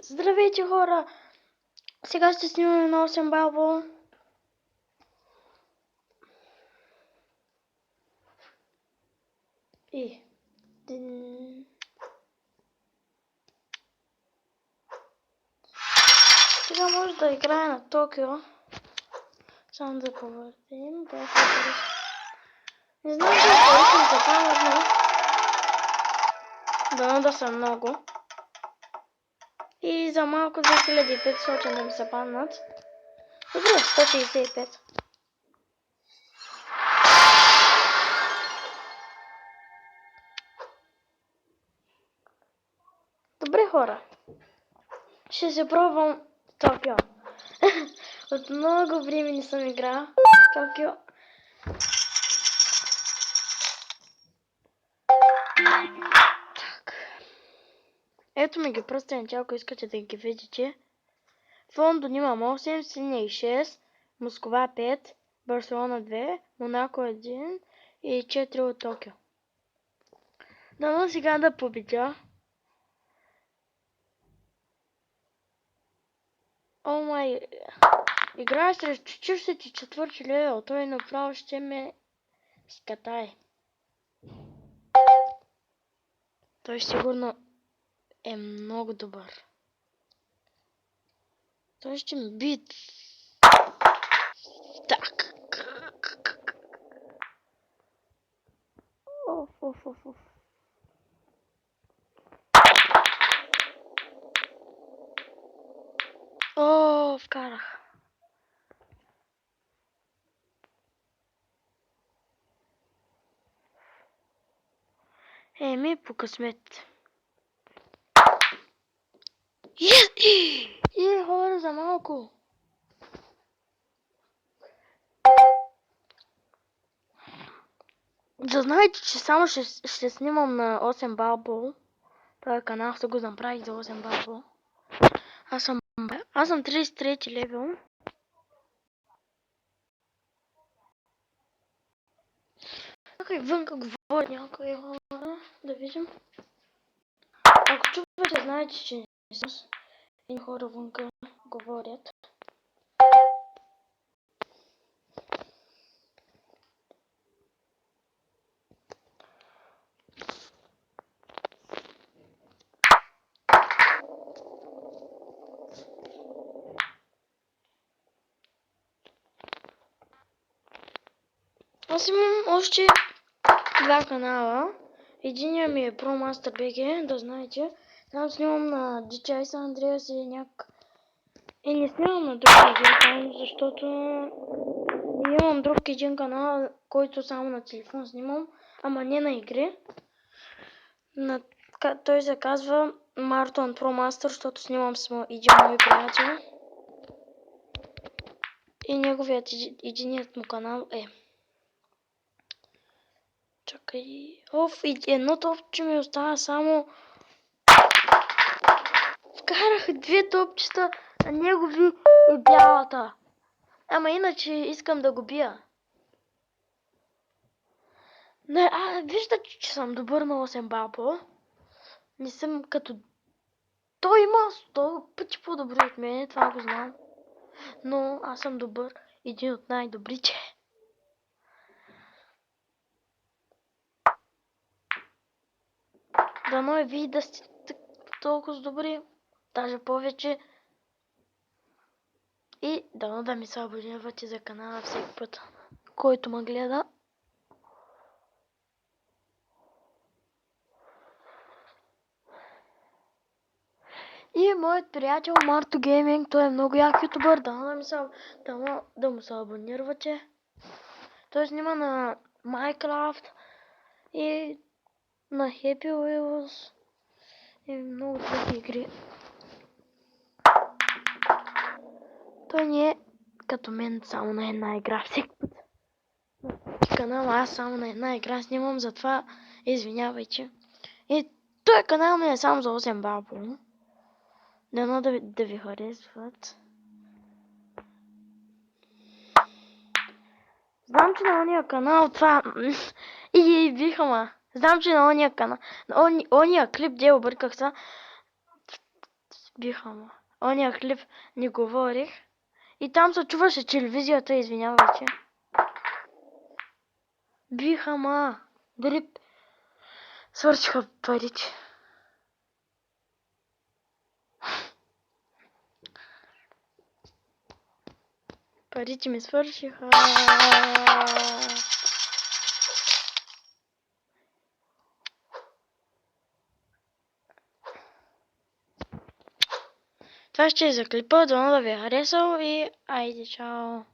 Здравейте, хора! Сега ще снимаме на 8 балбо. И... Сега може да играе на Токио. Само да повъртим. Не знам колко искам да паднат, но... Дано да са много. И за малко 2500 да ми се паднат. Добре, 165. Добре, хора. Ще се пробвам Токио. От много време не съм играл Токио. Так. Ето ми ги пръстените, ако искате да ги видите. В Лондон имам 8, Сидней 6, Москва 5, Барселона 2, Монако 1 и 4 от Токио. Дано сега да победя. О май... Играя срещу 44 левел. Той направо ще ме скатай. Той сигурно е много добър. Той ще ме бие. Так. Оф. О, вкарах. Еми, по късмет. И хора за малко. Да знаете, че само ще снимам на 8 балбо. Този канал ще го направих за 8 балбо. Аз съм 33 левел. Някой вънка говори някои хора. Да видим. Ако чувате, знаете, че не съм. И хора вънка говорят. Аз имам още два канала. Единият ми е ProMaster BG, да знаете. Там снимам на DJI San Andreas и И не снимам на други игри, защото имам друг един канал, който само на телефон снимам, ама не на игри. Той се казва Marathon ProMaster, защото снимам с един мой приятел. И неговият единият му канал е... Чакай... Едно топче ми остава само... Вкарах две топчета, а негови е бялата. Ама иначе искам да го бия. Не, виждате, че съм добър на 8 балбо. Не съм като... Той има 100 пъти по-добри от мен, това го знам. Но аз съм добър, един от най-добрите. Дано и вие да сте толкова добри, даже повече. И дано да ми се абонирате за канала всеки път, който ме гледа. И моят приятел Марто Гейминг, той е много як ютубър, дано да му се абонирате. Той снима на Minecraft и на Happy Wheels и много други игри. Той не е като мен само на една игра всеки път. На канала аз само на една игра снимам, затова извинявайте. И този канал ми е само за 8 балбо. Дано да ви харесват. Знам, че на ония канал това... И вихама. Знам, че на ония канал... На ония клип, де обърках са... Биха ма. Ония клип ни говорих. И там се чуваше телевизията, извинявайте. Биха ма. Дали свършиха парите. Парите ми свършиха. Това ще е за клипа, дано да ви е харесал и айде, чао!